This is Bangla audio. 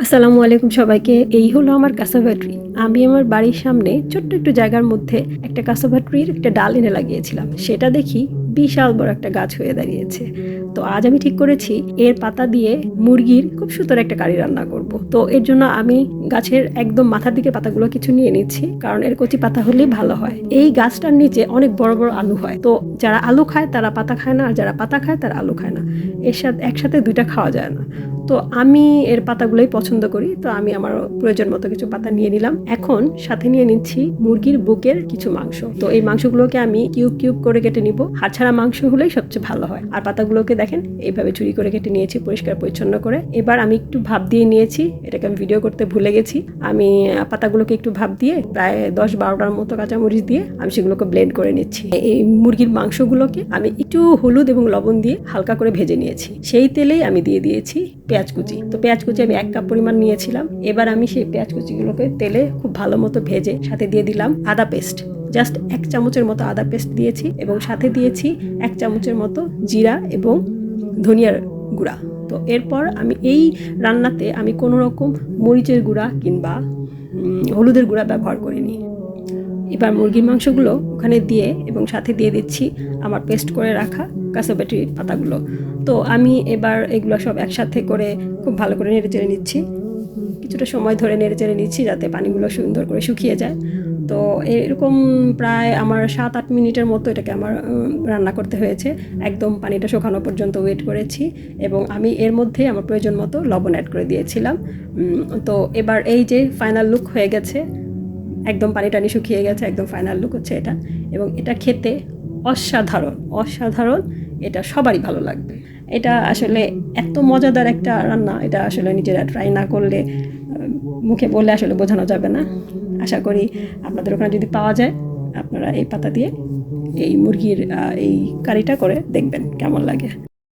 আসসালামু আলাইকুম সবাইকে। এই হলো আমার কাসাভা ট্রি। আমি আমার বাড়ির সামনে ছোট্ট একটু জায়গার মধ্যে একটা কাসাভা ট্রির একটা ডাল এনে লাগিয়েছিলাম। সেটা দেখি বিশাল বড় একটা গাছ হয়ে দাঁড়িয়েছে। তো আজ আমি ঠিক করেছি এর পাতা দিয়ে মুরগির খুব সুন্দর একটা কারি রান্না করব। তো এর জন্য আমি গাছের একদম মাথার দিকে পাতাগুলো কিছু নিয়ে নিচ্ছি, কারণ এর কচি পাতা হলেই ভালো হয়। এই গাছটার নিচে অনেক বড় বড় আলু হয়, তো যারা আলু খায় তারা পাতা খায় না, আর যারা পাতা খায় তারা আলু খায় না। এর সাথে একসাথে দুইটা খাওয়া যায় না। তো আমি এর পাতাগুলোই পছন্দ করি, তো আমি আমার প্রয়োজন মতো কিছু পাতা নিয়ে নিলাম। এখন সাথে নিয়ে নিচ্ছি মুরগির বুকের কিছু মাংস। তো এই মাংসগুলোকে আমি কিউব কিউব করে কেটে নিব। হাড় ছাড়া মাংস হলেই সবচেয়ে ভালো হয়। আর পাতাগুলোকে দেখেন এইভাবে চুরি করে কেটে নিয়েছি পরিষ্কার পরিচ্ছন্ন করে। এবার আমি একটু ভাপ দিয়ে নিয়েছি, এটাকে আমি ভিডিও করতে ভুলে গেছি। আমি পাতাগুলোকে একটু ভাপ দিয়ে প্রায় 10-12টার মতো কাঁচামরিচ দিয়ে আমি সেগুলোকে ব্লেন্ড করে নিচ্ছি। এই মুরগির মাংসগুলোকে আমি একটু হলুদ এবং লবণ দিয়ে হালকা করে ভেজে নিয়েছি। সেই তেলেই আমি দিয়ে দিয়েছি পেঁয়াজ কুচি। তো পেঁয়াজ কুচি আমি 1 কাপ পরিমাণ নিয়েছিলাম। এবার আমি সেই পেঁয়াজ কুচিগুলোকে তেলে খুব ভালো মতো ভেজে সাথে দিয়ে দিলাম আদা পেস্ট। জাস্ট 1 চামচের মতো আদা পেস্ট দিয়েছি এবং সাথে দিয়েছি 1 চামচের মতো জিরা এবং ধনিয়ার গুঁড়া। তো এরপর আমি এই রান্নাতে আমি কোনো রকম মরিচের গুঁড়া কিংবা হলুদের গুঁড়া ব্যবহার করিনি। এবার মুরগির মাংসগুলো ওখানে দিয়ে এবং সাথে দিয়ে দিচ্ছি আমার পেস্ট করে রাখা কাসাভা ট্রির পাতাগুলো। তো আমি এবার এগুলো সব একসাথে করে খুব ভালো করে নেড়ে চেড়ে নিচ্ছি। কিছুটা সময় ধরে নেড়ে চেড়ে নিচ্ছি যাতে পানিগুলো সুন্দর করে শুকিয়ে যায়। তো এরকম প্রায় আমার 7-8 মিনিটের মতো এটাকে আমার রান্না করতে হয়েছে। একদম পানিটা শুকানো পর্যন্ত ওয়েট করেছি এবং আমি এর মধ্যে আমার প্রয়োজন মতো লবণ অ্যাড করে দিয়েছিলাম। তো এবার এই যে ফাইনাল লুক হয়ে গেছে, একদম পানি টানি শুকিয়ে গেছে, একদম ফাইনাল লুক হচ্ছে এটা। এবং এটা খেতে অসাধারণ অসাধারণ, এটা সবারই ভালো লাগবে। এটা আসলে এত মজাদার একটা রান্না, এটা আসলে নিজেরা ট্রাই না করলে মুখে বললে আসলে বোঝানো যাবে না। আশা করি আপনাদের ওখানে যদি পাওয়া যায় আপনারা এই পাতা দিয়ে এই মুরগির এই কারিটা করে দেখবেন কেমন লাগে।